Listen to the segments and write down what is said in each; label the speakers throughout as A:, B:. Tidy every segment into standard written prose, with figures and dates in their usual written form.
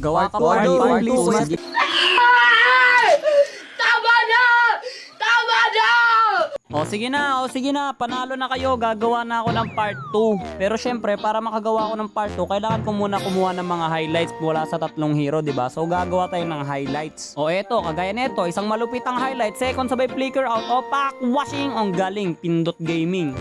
A: Gawa ka
B: Part
A: po,
B: one,
A: please.
B: part two.
C: Tama na! Tama na!
A: O sige na, panalo na kayo, gagawa na ako ng part 2. Pero syempre, para makagawa ako ng part 2, kailangan ko muna kumuha ng mga highlights mula sa tatlong hero, diba? So gagawa tayo ng highlights. O eto, kagaya neto, isang malupitang highlight, second sabay flicker out, opak, washing, ang galing, pindot gaming.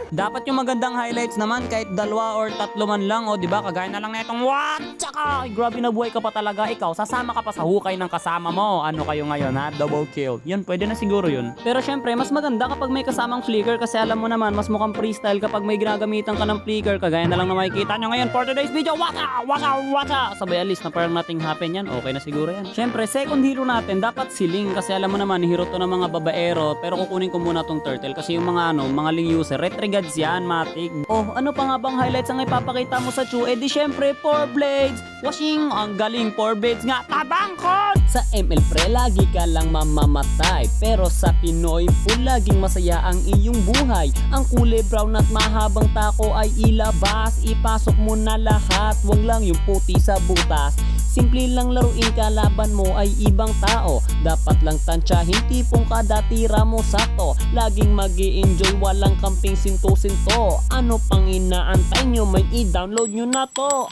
A: Dapat yung magandang highlights naman kahit dalawa or tatlo man lang, o diba? Kagaya na lang netong what? Tsaka, ay, grabe na buhay ka pa talaga. Ikaw, sasama ka pa sa hukay ng kasama mo. Ano kayo ngayon ha? Double kill. Yun, pwede na siguro yun. Pero syempre, mas maganda kapag may kasamang flicker kasi alam mo naman, mas mukhang freestyle kapag may ginagamitan ka ng flicker. Kagaya na lang na makikita nyo ngayon for today's video. Wata! Sabay alis na parang nothing happen yan. Okay na siguro yan. Syempre, second hero natin, dapat si Ling. Kasi alam mo naman, hero to ng mga babaero. Pero kukunin ko muna tong turtle kasi yung mga mga Ling user, retrigads yan, matik. Oh, ano pa nga bang highlights ang ipapakita mo sa Chu? Eh di syempre, 4 blades. Washing, ang galing, 4 blades nga. Tabangkot! Sa ML pre, lagi ka lang mamamatay. Pero sa Pinoy po, laging masaya ang iyong buhay. Ang kulay brown at mahabang tako ay ilabas. Ipasok mo na lahat, wag lang yung puti sa butas. Simple lang laruin, kalaban mo ay ibang tao. Dapat lang tansyahin, tipong kada tira mo sakto. Laging magi-enjoy, walang kamping sinto-sinto. Ano pang inaantay nyo, may i-download nyo na to.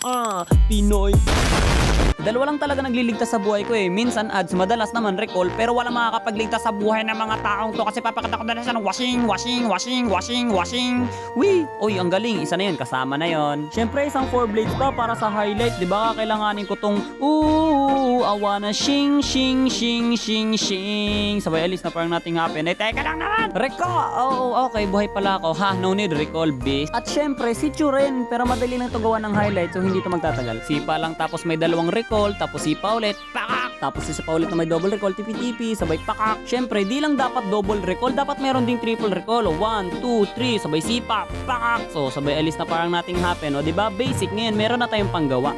A: Pinoy. Dalawa lang talaga nagliligtas sa buhay ko eh. Minsan ads, madalas naman recall, pero wala makakapagligtas sa buhay ng mga taong to kasi papakita ko na siya ng washing. Wee! Uy, ang galing. Isa na yun, kasama na yun. Syempre, isang 4 blades pa para sa highlight. Di ba? Kailanganin ko tong I wanna shing. Sabay alis na parang nothing happen. Eh, teka lang naman! Recall! Oh, okay. Buhay pala ako. Ha, no need recall, beast. At syempre, si Chu rin. Pero madali lang to gawa ng highlight, so hindi to magtatagal. Sipa lang, tapos may dalawang recall, tapos sipa ulit, pakak! Tapos isa pa ulit na may double recall, tipi-tipi, sabay pakak. Syempre, di lang dapat double recall, dapat meron ding triple recall. 1, 2, 3, sabay sipa, pakak! So, sabay alis na parang nothing happen. O, diba? Basic ngayon, meron na tayong panggawa.